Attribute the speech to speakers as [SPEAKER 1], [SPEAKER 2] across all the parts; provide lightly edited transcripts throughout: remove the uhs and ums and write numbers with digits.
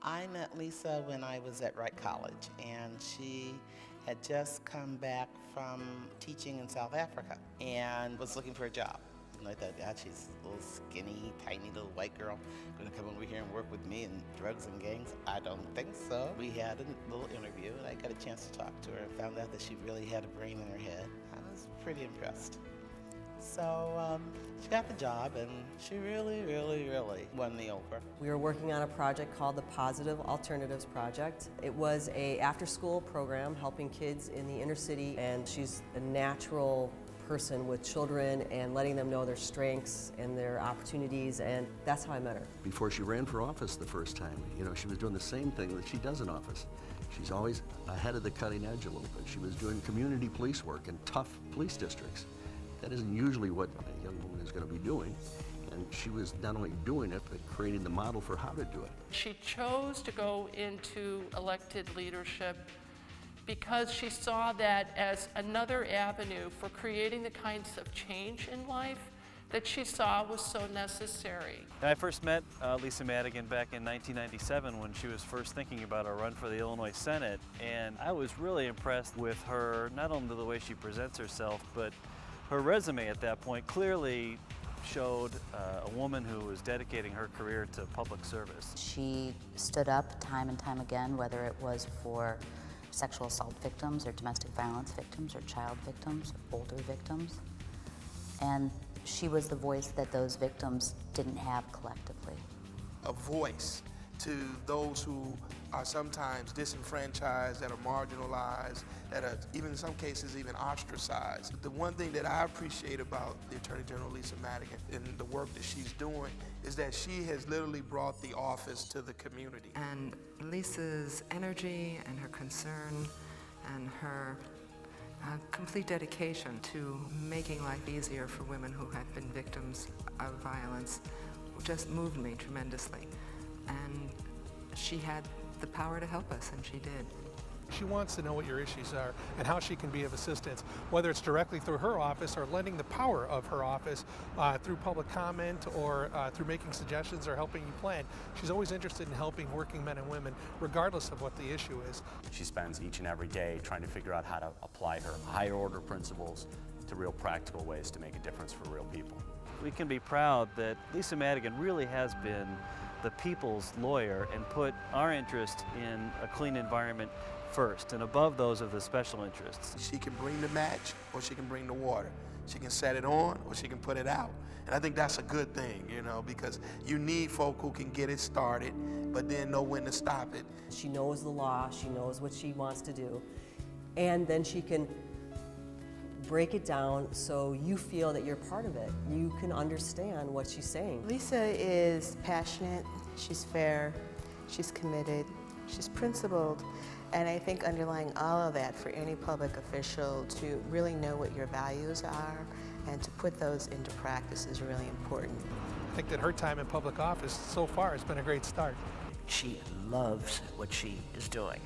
[SPEAKER 1] I met Lisa when I was at Wright College, and she had just come back from teaching in South Africa and was looking for a job. And I thought, God, she's a little skinny, tiny little white girl, going to come over here and work with me in drugs and gangs? I don't think so. We had a little interview, and I got a chance to talk to her and found out that she really had a brain in her head. I was pretty impressed. So she got the job, and she really won me over.
[SPEAKER 2] We were working on a project called the Positive Alternatives Project. It was an after-school program helping kids in the inner city, and she's a natural person with children and letting them know their strengths and their opportunities, and that's how I met her.
[SPEAKER 3] Before she ran for office the first time, she was doing the same thing that she does in office. She's always ahead of the cutting edge a little bit. She was doing community police work in tough police districts. That isn't usually what a young woman is going to be doing. And she was not only doing it, but creating the model for how to do it.
[SPEAKER 4] She chose to go into elected leadership because she saw that as another avenue for creating the kinds of change in life that she saw was so necessary.
[SPEAKER 5] I first met Lisa Madigan back in 1997 when she was first thinking about a run for the Illinois Senate, and I was really impressed with her, not only the way she presents herself, but her resume at that point clearly showed a woman who was dedicating her career to public service.
[SPEAKER 6] She stood up time and time again, whether it was for sexual assault victims or domestic violence victims or child victims or older victims. And she was the voice that those victims didn't have collectively.
[SPEAKER 7] A voice to those who are sometimes disenfranchised, that are marginalized, that are even in some cases even ostracized. The one thing that I appreciate about the Attorney General Lisa Madigan and the work that she's doing is that she has literally brought the office to the community.
[SPEAKER 8] And Lisa's energy and her concern and her complete dedication to making life easier for women who had been victims of violence just moved me tremendously. And she had the power to help us, and she did.
[SPEAKER 9] She wants to know what your issues are and how she can be of assistance, whether it's directly through her office or lending the power of her office through public comment or through making suggestions or helping you plan. She's always interested in helping working men and women, regardless of what the issue is.
[SPEAKER 10] She spends each and every day trying to figure out how to apply her higher order principles to real practical ways to make a difference for real people.
[SPEAKER 5] We can be proud that Lisa Madigan really has been the people's lawyer and put our interest in a clean environment first and above those of the special interests.
[SPEAKER 7] She can bring the match or she can bring the water. She can set it on or she can put it out. And I think that's a good thing, because you need folk who can get it started but then know when to stop it.
[SPEAKER 2] She knows the law, she knows what she wants to do, and then she can break it down so you feel that you're part of it. You can understand what she's saying.
[SPEAKER 11] Lisa is passionate, she's fair, she's committed, she's principled, and I think underlying all of that for any public official to really know what your values are and to put those into practice is really important.
[SPEAKER 9] I think that her time in public office so far has been a great start.
[SPEAKER 12] She loves what she is doing,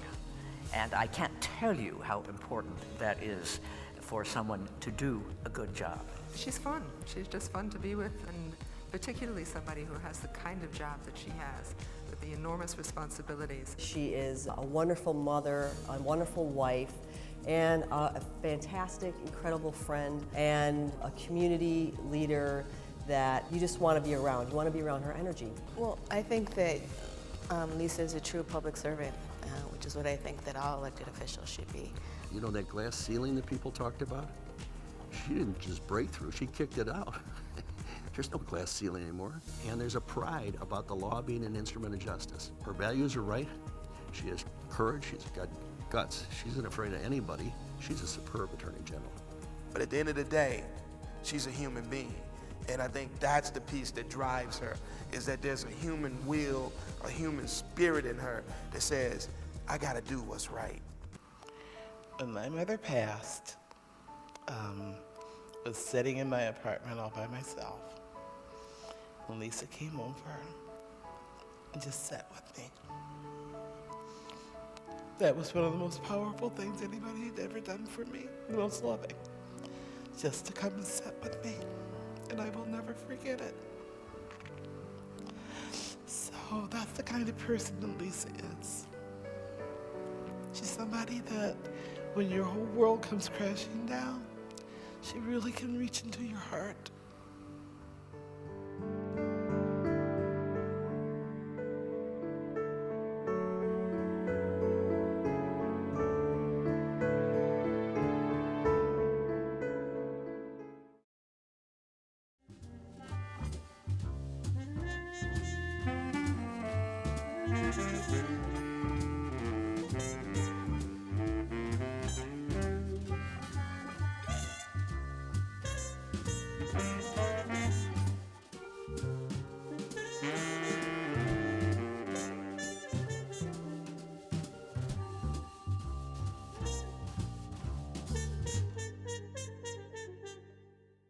[SPEAKER 12] and I can't tell you how important that is for someone to do a good job.
[SPEAKER 8] She's fun. She's just fun to be with, and particularly somebody who has the kind of job that she has, with the enormous responsibilities.
[SPEAKER 2] She is a wonderful mother, a wonderful wife, and a fantastic, incredible friend, and a community leader that you just want to be around. You want to be around her energy.
[SPEAKER 11] Well, I think that Lisa is a true public servant, which is what I think that all elected officials should be.
[SPEAKER 3] You know that glass ceiling that people talked about? She didn't just break through, she kicked it out. There's no glass ceiling anymore. And there's a pride about the law being an instrument of justice. Her values are right. She has courage, she's got guts. She isn't afraid of anybody. She's a superb Attorney General.
[SPEAKER 7] But at the end of the day, she's a human being. And I think that's the piece that drives her, is that there's a human will, a human spirit in her that says, I gotta do what's right.
[SPEAKER 1] When my mother passed, was sitting in my apartment all by myself, when Lisa came over and just sat with me. That was one of the most powerful things anybody had ever done for me, the most loving. Just to come and sit with me, and I will never forget it. So Oh, that's the kind of person that Lisa is. She's somebody that when your whole world comes crashing down, she really can reach into your heart